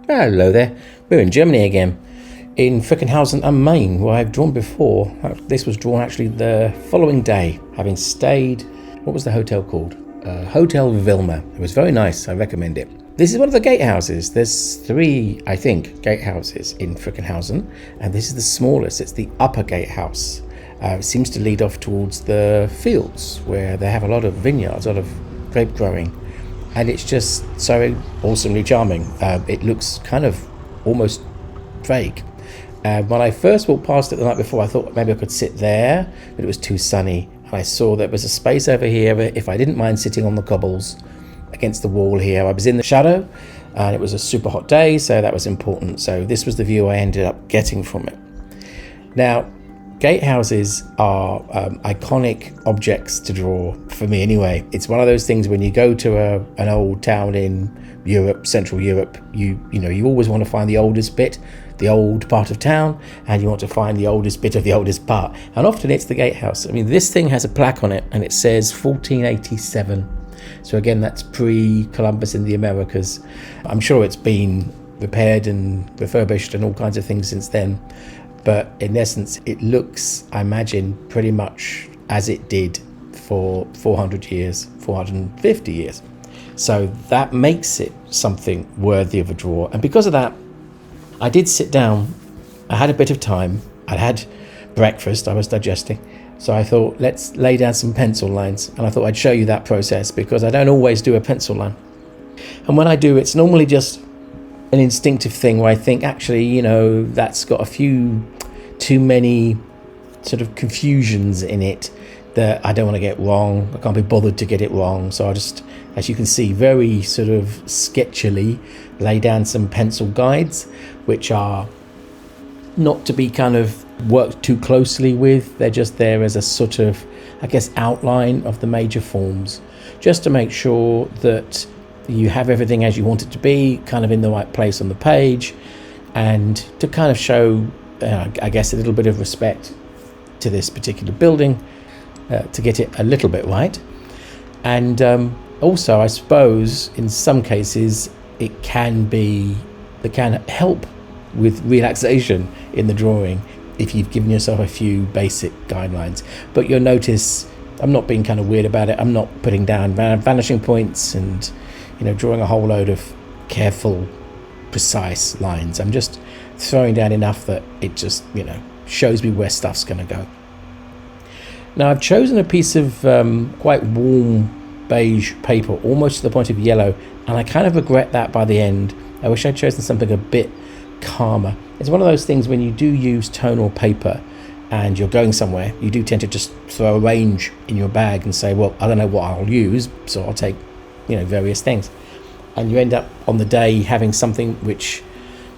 Hello there, we're in Germany again, in Frickenhausen am Main, where I've drawn before. This was drawn actually the following day, having stayed, what was the hotel called? Hotel Wilma. It was very nice, I recommend it. This is one of the gatehouses. There's 3, I think, gatehouses in Frickenhausen, and this is the smallest. It's the upper gatehouse. It seems to lead off towards the fields, where they have a lot of vineyards, a lot of grape growing. And it's just so awesomely charming. It looks kind of almost vague. When I first walked past it the night before, I thought maybe I could sit there, but it was too sunny. And I saw there was a space over here, if I didn't mind sitting on the cobbles against the wall here. I was in the shadow, and it was a super hot day, so that was important. So this was the view I ended up getting from it. Now, gatehouses are iconic objects to draw, for me anyway. It's one of those things when you go to an old town in Europe, Central Europe, you always want to find the oldest bit, the old part of town, and you want to find the oldest bit of the oldest part. And often it's the gatehouse. I mean, this thing has a plaque on it, and it says 1487. So again, that's pre-Columbus in the Americas. I'm sure it's been repaired and refurbished and all kinds of things since then. But in essence, it looks, I imagine, pretty much as it did for 400 years, 450 years. So that makes it something worthy of a draw. And because of that, I did sit down. I had a bit of time. I'd had breakfast. I was digesting. So I thought, let's lay down some pencil lines. And I thought I'd show you that process because I don't always do a pencil line. And when I do, it's normally just an instinctive thing where I think, actually, that's got a few too many sort of confusions in it that I don't want to get wrong. I can't be bothered to get it wrong. So I just, as you can see, very sort of sketchily lay down some pencil guides, which are not to be kind of worked too closely with. They're just there as a sort of, I guess, outline of the major forms, just to make sure that you have everything as you want it to be, kind of in the right place on the page, and to kind of show, I guess, a little bit of respect to this particular building, to get it a little bit right. And also, I suppose, in some cases, it can help with relaxation in the drawing if you've given yourself a few basic guidelines. But you'll notice I'm not being kind of weird about it. I'm not putting down vanishing points and drawing a whole load of careful, precise lines. I'm just throwing down enough that it just, shows me where stuff's going to go. Now, I've chosen a piece of quite warm beige paper, almost to the point of yellow, and I kind of regret that by the end. I wish I'd chosen something a bit calmer. It's one of those things when you do use tonal paper and you're going somewhere, you do tend to just throw a range in your bag and say, well, I don't know what I'll use, so I'll take various things, and you end up on the day having something which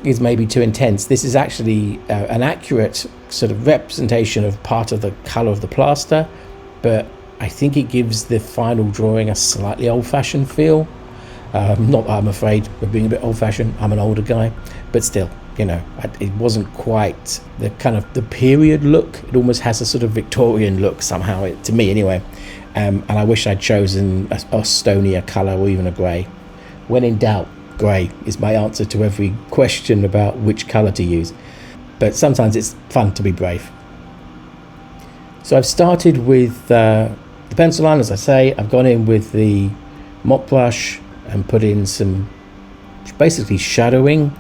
is maybe too intense. This is actually an accurate sort of representation of part of the colour of the plaster, but I think it gives the final drawing a slightly old-fashioned feel. Not that I'm afraid of being a bit old-fashioned, I'm an older guy, but still, it wasn't quite the kind of the period look. It almost has a sort of Victorian look somehow, to me anyway. And I wish I'd chosen a stonier colour or even a grey. When in doubt, grey is my answer to every question about which colour to use. But sometimes it's fun to be brave. So I've started with the pencil line, as I say. I've gone in with the mop brush and put in some basically shadowing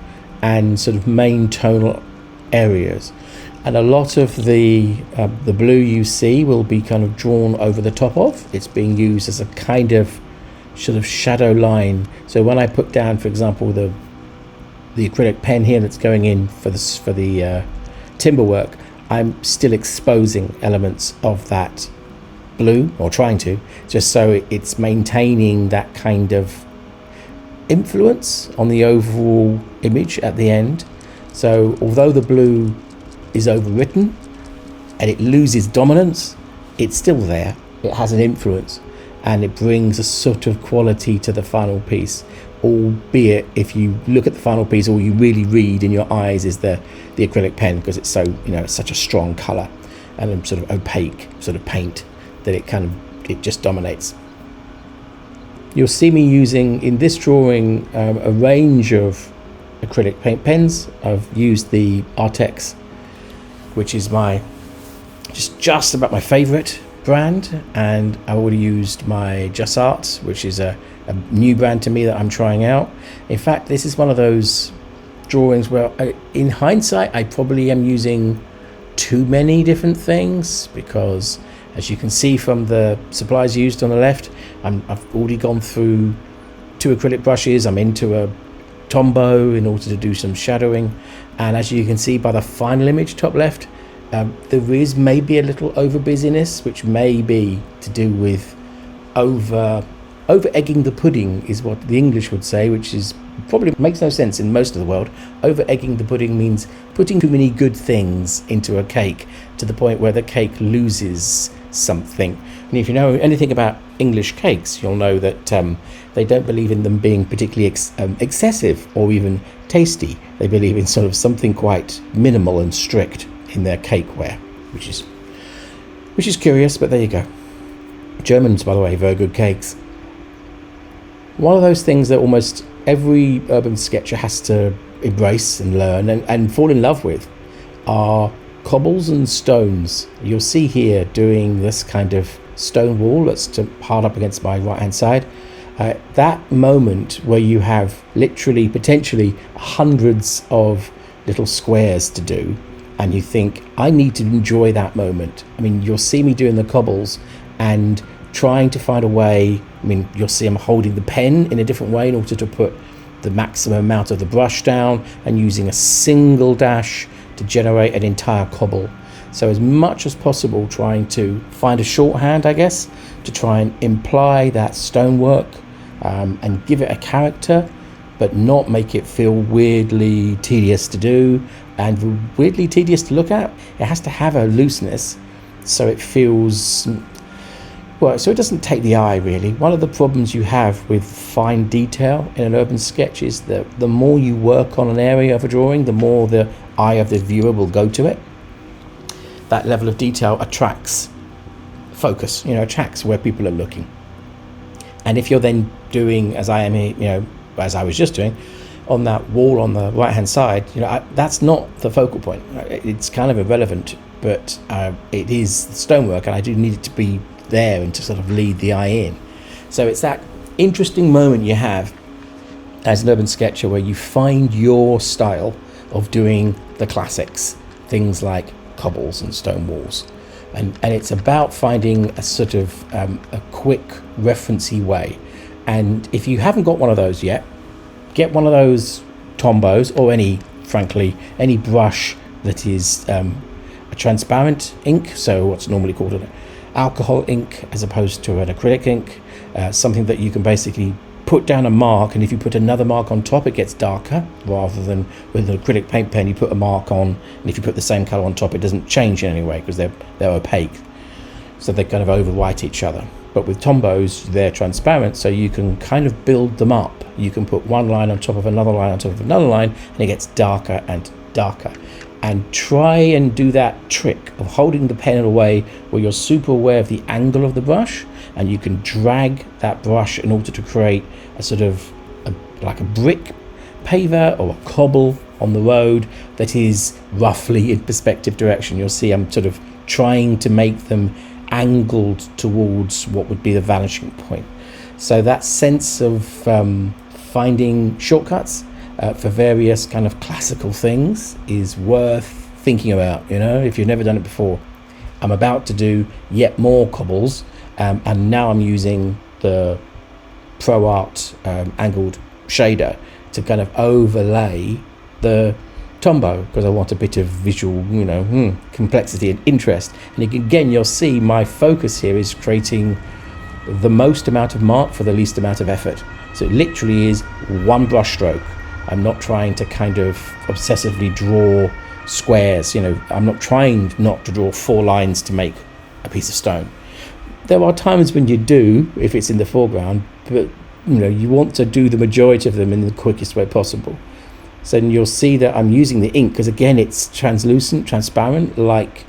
and sort of main tonal areas. And a lot of the blue you see will be kind of drawn over the top of. It's being used as a kind of sort of shadow line. So when I put down, for example, the acrylic pen here that's going in for the timber work, I'm still exposing elements of that blue, or trying to, just so it's maintaining that kind of influence on the overall image at the end. So although the blue is overwritten and it loses dominance, it's still there. It has an influence and it brings a sort of quality to the final piece, albeit if you look at the final piece, all you really read in your eyes is the acrylic pen, because it's so, it's such a strong color and a sort of opaque sort of paint that it just dominates. You'll see me using in this drawing a range of acrylic paint pens. I've used the Artex, which is my just about my favorite brand, and I already used my Just Arts, which is a new brand to me that I'm trying out. In fact, this is one of those drawings where in hindsight I probably am using too many different things, because as you can see from the supplies used on the left, I've already gone through 2 acrylic brushes. I'm into a Tombow in order to do some shadowing, and as you can see by the final image top left, there is maybe a little over busyness, which may be to do with over egging the pudding, is what the English would say, which is probably makes no sense in most of the world. Over egging the pudding means putting too many good things into a cake to the point where the cake loses something. And if you know anything about English cakes, you'll know that they don't believe in them being particularly excessive or even tasty. They believe in sort of something quite minimal and strict in their cakeware, which is curious, but there you go. Germans, by the way, very good cakes. One of those things that almost every urban sketcher has to embrace and learn and fall in love with are cobbles and stones. You'll see here doing this kind of stone wall that's hard up against my right hand side. That moment where you have literally potentially hundreds of little squares to do, and you think, I need to enjoy that moment. I mean, you'll see me doing the cobbles and trying to find a way. I mean, you'll see I'm holding the pen in a different way in order to put the maximum amount of the brush down, and using a single dash to generate an entire cobble. So as much as possible trying to find a shorthand, I guess, to try and imply that stonework and give it a character, but not make it feel weirdly tedious to do and weirdly tedious to look at. It has to have a looseness so it feels, well, so it doesn't take the eye, really. One of the problems you have with fine detail in an urban sketch is that the more you work on an area of a drawing, the more the eye of the viewer will go to it. That level of detail attracts focus, attracts where people are looking. And if you're then doing, as I am here, as I was just doing, on that wall on the right hand side, that's not the focal point. It's kind of irrelevant, but it is the stonework, and I do need it to be there and to sort of lead the eye in. So it's that interesting moment you have as an urban sketcher where you find your style of doing the classics, things like cobbles and stone walls, and it's about finding a sort of a quick referencey way. And if you haven't got one of those yet, get one of those Tombows, or any brush that is a transparent ink, so what's normally called an alcohol ink as opposed to an acrylic ink, something that you can basically put down a mark, and if you put another mark on top, it gets darker, rather than with an acrylic paint pen you put a mark on, and if you put the same color on top, it doesn't change in any way because they're opaque, so they kind of overwrite each other. But with Tombows, they're transparent, so you can kind of build them up. You can put one line on top of another line on top of another line, and it gets darker and darker. And try and do that trick of holding the pen in a way where you're super aware of the angle of the brush, and you can drag that brush in order to create a sort of like a brick paver or a cobble on the road that is roughly in perspective direction. You'll see I'm sort of trying to make them angled towards what would be the vanishing point. So that sense of finding shortcuts for various kind of classical things is worth thinking about, if you've never done it before. I'm about to do yet more cobbles, and now I'm using the Pro Art angled shader to kind of overlay the Tombow, because I want a bit of visual, complexity and interest. And again, you'll see my focus here is creating the most amount of mark for the least amount of effort. So it literally is one brush stroke. I'm not trying to kind of obsessively draw squares. I'm not trying not to draw 4 lines to make a piece of stone. There are times when you do, if it's in the foreground, but you want to do the majority of them in the quickest way possible. So you'll see that I'm using the ink because, again, it's translucent, transparent, like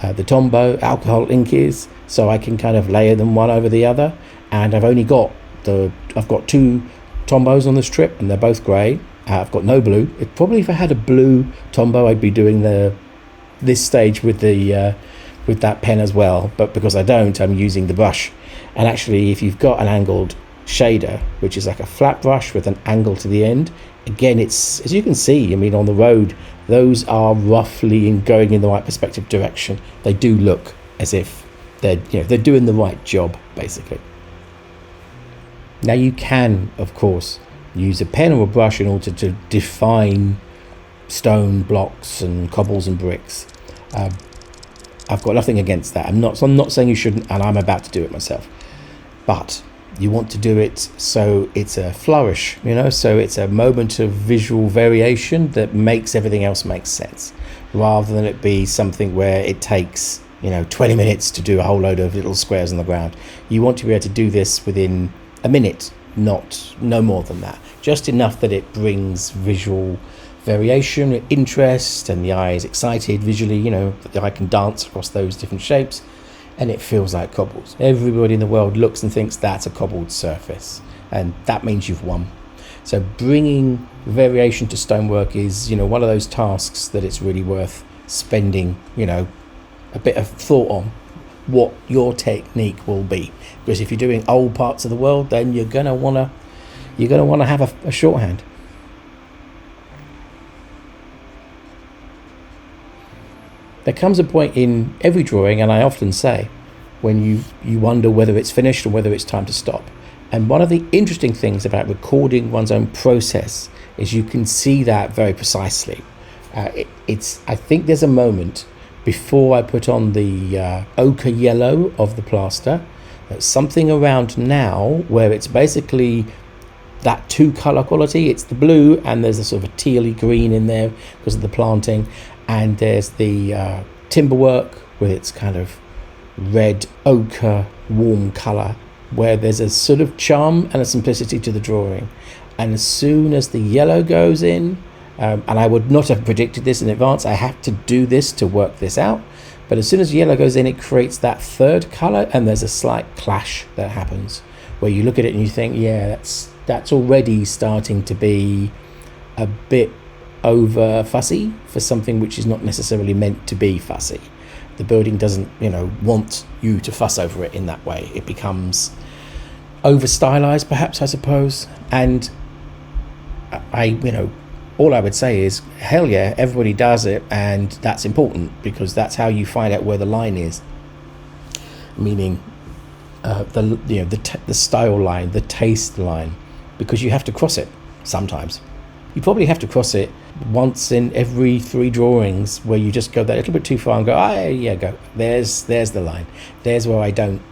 the Tombow alcohol ink is. So I can kind of layer them one over the other. And I've got 2 Tombows on the strip, and they're both grey. I've got no blue. It probably, if I had a blue Tombow, I'd be doing this stage with that pen as well. But because I don't, I'm using the brush. And actually, if you've got an angled shader, which is like a flat brush with an angle to the end, again, it's, as you can see, I mean, on the road, those are roughly going in the right perspective direction. They do look as if they're doing the right job, basically. Now you can, of course, use a pen or a brush in order to define stone blocks and cobbles and bricks. I've got nothing against that. I'm not saying you shouldn't, and I'm about to do it myself. But you want to do it so it's a flourish, so it's a moment of visual variation that makes everything else make sense, rather than it be something where it takes 20 minutes to do a whole load of little squares on the ground. You want to be able to do this within a minute, no more than that. Just enough that it brings visual variation, interest, and the eye is excited visually, that the eye can dance across those different shapes, and it feels like cobbles. Everybody in the world looks and thinks that's a cobbled surface, and that means you've won. So bringing variation to stonework is, one of those tasks that it's really worth spending, a bit of thought on what your technique will be. Because if you're doing old parts of the world, then you're gonna wanna have a shorthand. There comes a point in every drawing, and I often say, when you wonder whether it's finished or whether it's time to stop. And one of the interesting things about recording one's own process is you can see that very precisely. I think there's a moment before I put on the ochre yellow of the plaster, there's something around now where it's basically that two color quality. It's the blue, and there's a sort of a tealy green in there because of the planting, and there's the timber work with its kind of red ochre warm color, where there's a sort of charm and a simplicity to the drawing. And as soon as the yellow goes in, and I would not have predicted this in advance, I have to do this to work this out, but as soon as yellow goes in, it creates that third color, and there's a slight clash that happens where you look at it and you think, yeah, that's already starting to be a bit over fussy for something which is not necessarily meant to be fussy. The building doesn't want you to fuss over it in that way. It becomes over stylized, perhaps, I suppose. And all I would say is, hell yeah, everybody does it, and that's important because that's how you find out where the line is. Meaning the style line, the taste line, because you have to cross it sometimes. You probably have to cross it once in every 3 drawings, where you just go that little bit too far and go, go. There's the line. There's where I don't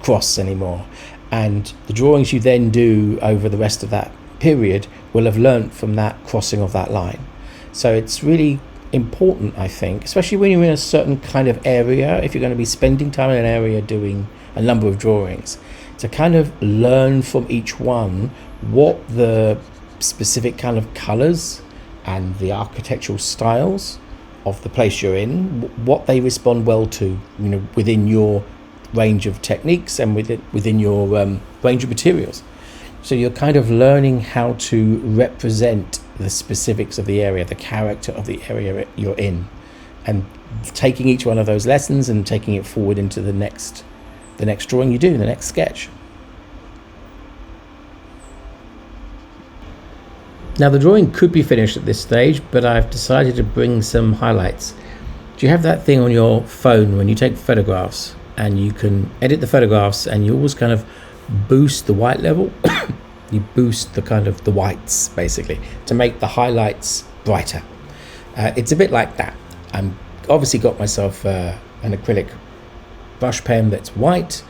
cross anymore. And the drawings you then do over the rest of that period will have learnt from that crossing of that line. So it's really important, I think, especially when you're in a certain kind of area, if you're going to be spending time in an area doing a number of drawings, to kind of learn from each one what the specific kind of colours and the architectural styles of the place you're in, what they respond well to, within your range of techniques and within your range of materials. So you're kind of learning how to represent the specifics of the area, the character of the area you're in, and taking each one of those lessons and taking it forward into the next drawing you do, the next sketch. Now the drawing could be finished at this stage, but I've decided to bring some highlights. Do you have that thing on your phone when you take photographs and you can edit the photographs and you always kind of boost the white level? You boost the kind of the whites basically to make the highlights brighter. It's a bit like that. I'm obviously got myself an acrylic brush pen that's white,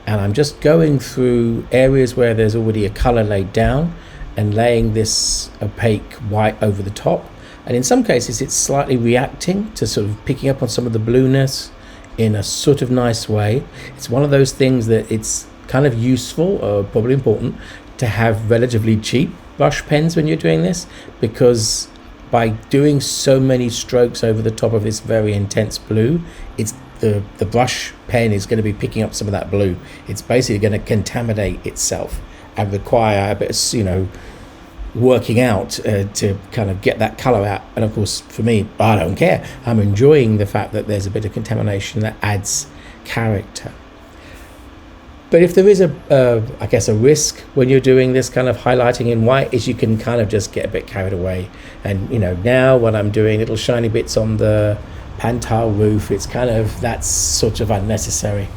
and I'm just going through areas where there's already a color laid down and laying this opaque white over the top. And in some cases it's slightly reacting to sort of picking up on some of the blueness in a sort of nice way. It's one of those things that it's kind of useful, or probably important, to have relatively cheap brush pens when you're doing this, because by doing so many strokes over the top of this very intense blue, it's the brush pen is going to be picking up some of that blue. It's basically going to contaminate itself and require a bit of working out to kind of get that colour out. And of course, for me, I don't care. I'm enjoying the fact that there's a bit of contamination that adds character. But if there is I guess a risk when you're doing this kind of highlighting in white, is you can kind of just get a bit carried away. And now when I'm doing little shiny bits on the pan-tile roof, it's kind of, that's sort of unnecessary.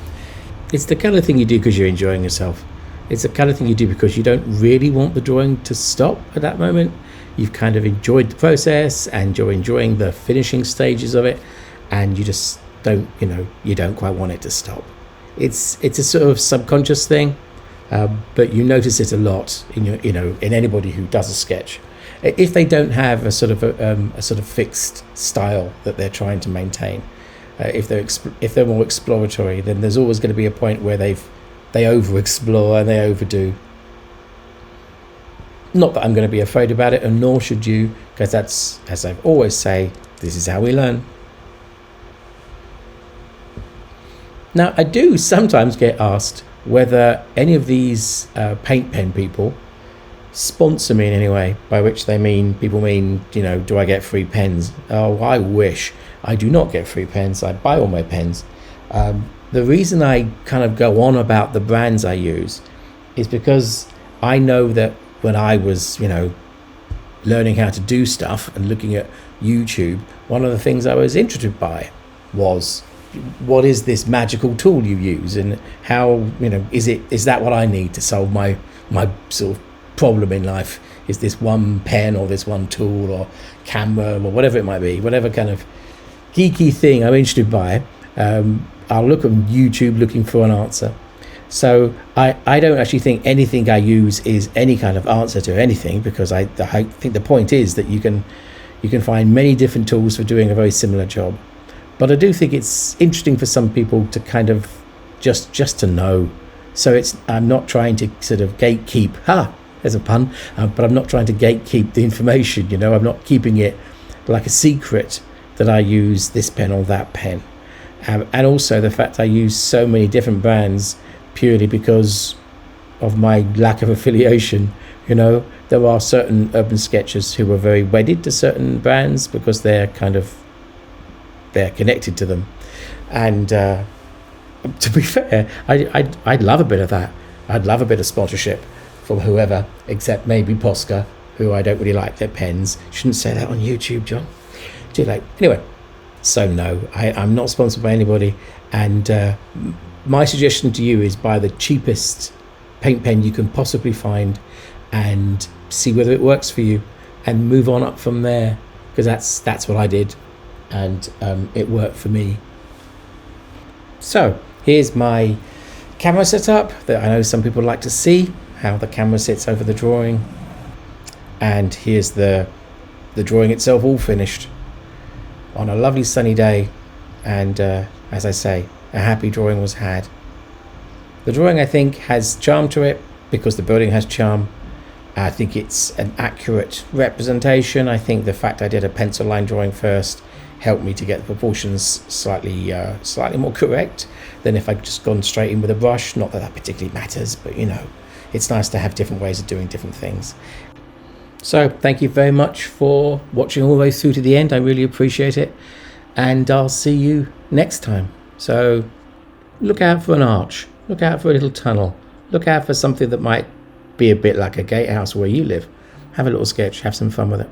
It's the kind of thing you do because you're enjoying yourself. It's the kind of thing you do because you don't really want the drawing to stop at that moment. You've kind of enjoyed the process and you're enjoying the finishing stages of it, and you just don't, you don't quite want it to stop. It's a sort of subconscious thing, but you notice it a lot in in anybody who does a sketch. If they don't have a sort of fixed style that they're trying to maintain, if they're more exploratory, then there's always going to be a point where they over-explore and they overdo. Not that I'm going to be afraid about it, and nor should you, because that's, as I always say, this is how we learn. Now, I do sometimes get asked whether any of these paint pen people sponsor me in any way, by which people mean, do I get free pens? Oh, I wish. I do not get free pens. I buy all my pens. The reason I kind of go on about the brands I use is because I know that when I was, learning how to do stuff and looking at YouTube, one of the things I was interested by was, what is this magical tool you use, and how, is that what I need to solve my sort of problem in life? Is this one pen or this one tool or camera or whatever it might be, whatever kind of geeky thing I'm interested by, I'll look on YouTube looking for an answer. So I don't actually think anything I use is any kind of answer to anything, because I think the point is that you can find many different tools for doing a very similar job. But I do think it's interesting for some people to kind of just to know. So I'm not trying to sort of gatekeep, there's a pun, but I'm not trying to gatekeep the information, I'm not keeping it like a secret that I use this pen or that pen. And also the fact I use so many different brands purely because of my lack of affiliation. There are certain urban sketchers who are very wedded to certain brands because they're connected to them. And to be fair, I'd love a bit of that. I'd love a bit of sponsorship from whoever, except maybe Posca, who I don't really like their pens. Shouldn't say that on YouTube, John. Too late. Anyway, so no, I'm not sponsored by anybody. And my suggestion to you is buy the cheapest paint pen you can possibly find and see whether it works for you, and move on up from there, because that's what I did, and it worked for me. So here's my camera setup that I know some people like to see, how the camera sits over the drawing. And here's the drawing itself all finished on a lovely sunny day, and as I say, a happy drawing was had. The drawing, I think, has charm to it because the building has charm. I think it's an accurate representation. I think the fact I did a pencil line drawing first helped me to get the proportions slightly more correct than if I'd just gone straight in with a brush. Not that particularly matters, but it's nice to have different ways of doing different things. So thank you very much for watching all the way through to the end. I really appreciate it, and I'll see you next time. So look out for an arch, look out for a little tunnel, look out for something that might be a bit like a gatehouse where you live. Have a little sketch, have some fun with it.